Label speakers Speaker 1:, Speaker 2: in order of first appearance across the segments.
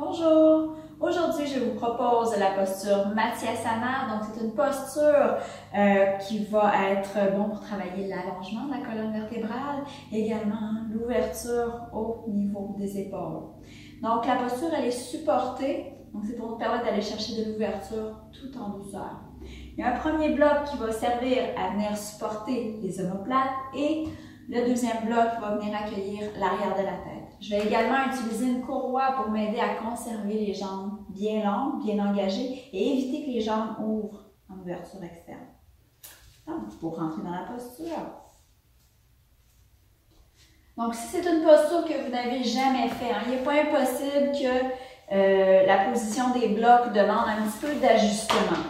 Speaker 1: Bonjour! Aujourd'hui, je vous propose la posture Matyasana. Donc, c'est une posture qui va être bon pour travailler l'allongement de la colonne vertébrale, également l'ouverture au niveau des épaules. Donc, la posture, elle est supportée. Donc, c'est pour nous permettre d'aller chercher de l'ouverture tout en douceur. Il y a un premier bloc qui va servir à venir supporter les omoplates et le deuxième bloc va venir accueillir l'arrière de la tête. Je vais également utiliser une courroie pour m'aider à conserver les jambes bien longues, bien engagées et éviter que les jambes ouvrent en ouverture externe. Donc, pour rentrer dans la posture. Donc, si c'est une posture que vous n'avez jamais fait, il n'est pas impossible que la position des blocs demande un petit peu d'ajustement.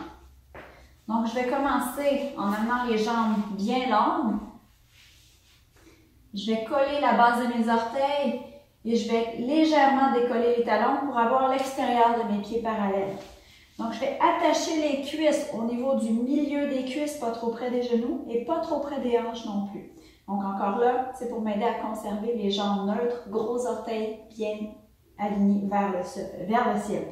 Speaker 1: Donc, je vais commencer en amenant les jambes bien longues. Je vais coller la base de mes orteils et je vais légèrement décoller les talons pour avoir l'extérieur de mes pieds parallèles. Donc, je vais attacher les cuisses au niveau du milieu des cuisses, pas trop près des genoux et pas trop près des hanches non plus. Donc, encore là, c'est pour m'aider à conserver les jambes neutres, gros orteils bien alignés vers le ciel.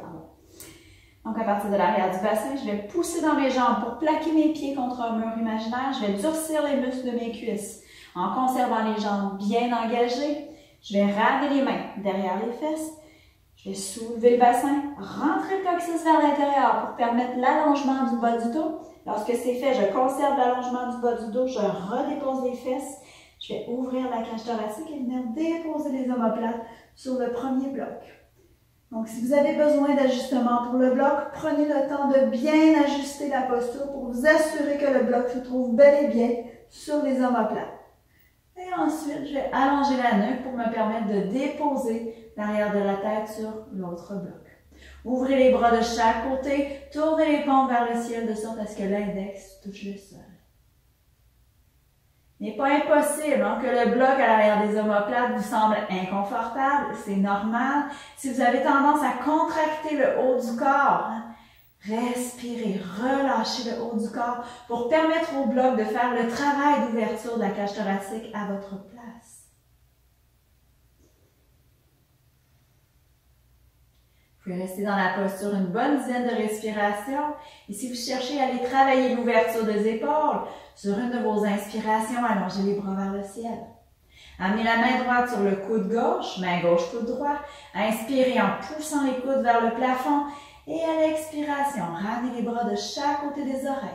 Speaker 1: Donc, à partir de l'arrière du bassin, je vais pousser dans mes jambes pour plaquer mes pieds contre un mur imaginaire. Je vais durcir les muscles de mes cuisses. En conservant les jambes bien engagées, je vais ramener les mains derrière les fesses. Je vais soulever le bassin, rentrer le coccyx vers l'intérieur pour permettre l'allongement du bas du dos. Lorsque c'est fait, je conserve l'allongement du bas du dos, je redépose les fesses. Je vais ouvrir la cage thoracique et venir déposer les omoplates sur le premier bloc. Donc, si vous avez besoin d'ajustement pour le bloc, prenez le temps de bien ajuster la posture pour vous assurer que le bloc se trouve bel et bien sur les omoplates. Et ensuite, je vais allonger la nuque pour me permettre de déposer l'arrière de la tête sur l'autre bloc. Ouvrez les bras de chaque côté, tournez les paumes vers le ciel de sorte à ce que l'index touche le sol. Il n'est pas impossible que le bloc à l'arrière des omoplates vous semble inconfortable, c'est normal. Si vous avez tendance à contracter le haut du corps, respirez, relâchez le haut du corps pour permettre au bloc de faire le travail d'ouverture de la cage thoracique à votre place. Vous pouvez rester dans la posture une bonne dizaine de respirations. Et si vous cherchez à aller travailler l'ouverture des épaules, sur une de vos inspirations, allongez les bras vers le ciel. Amenez la main droite sur le coude gauche, main gauche, coude droit. Inspirez en poussant les coudes vers le plafond. Et à l'expiration, ramenez les bras de chaque côté des oreilles.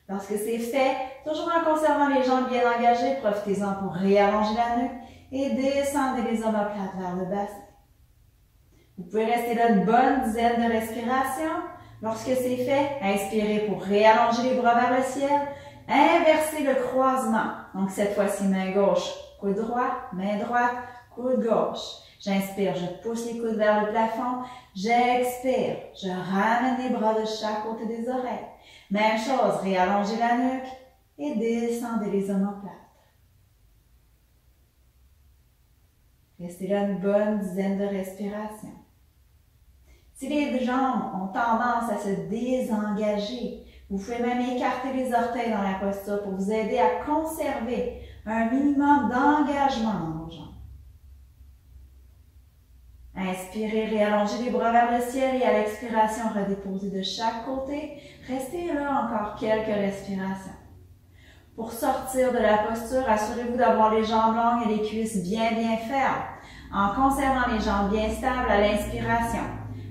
Speaker 1: Lorsque c'est fait, toujours en conservant les jambes bien engagées, profitez-en pour réallonger la nuque et descendez les omoplates vers le bassin. Vous pouvez rester là une bonne dizaine de respirations. Lorsque c'est fait, inspirez pour réallonger les bras vers le ciel. Inversez le croisement. Donc cette fois-ci, main gauche, coude droit, main droite, coude gauche. J'inspire, je pousse les coudes vers le plafond. J'expire, je ramène les bras de chaque côté des oreilles. Même chose, réallongez la nuque et descendez les omoplates. Restez là une bonne dizaine de respirations. Si les jambes ont tendance à se désengager, vous pouvez même écarter les orteils dans la posture pour vous aider à conserver un minimum d'engagement dans vos jambes. Inspirez, réallongez les bras vers le ciel et à l'expiration, redéposez de chaque côté. Restez là encore quelques respirations. Pour sortir de la posture, assurez-vous d'avoir les jambes longues et les cuisses bien fermes, en conservant les jambes bien stables à l'inspiration.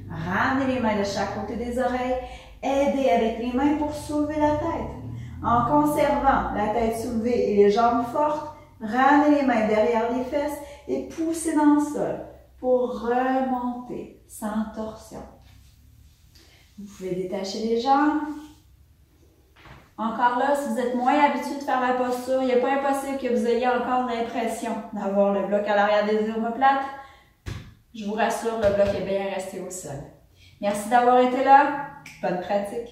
Speaker 1: Ramenez les mains de chaque côté des oreilles, aidez avec les mains pour soulever la tête. En conservant la tête soulevée et les jambes fortes, ramenez les mains derrière les fesses et poussez dans le sol pour remonter sans torsion. Vous pouvez détacher les jambes. Encore là, si vous êtes moins habitué de faire la posture, il n'est pas impossible que vous ayez encore l'impression d'avoir le bloc à l'arrière des omoplates. Je vous rassure, le bloc est bien resté au sol. Merci d'avoir été là. Bonne pratique.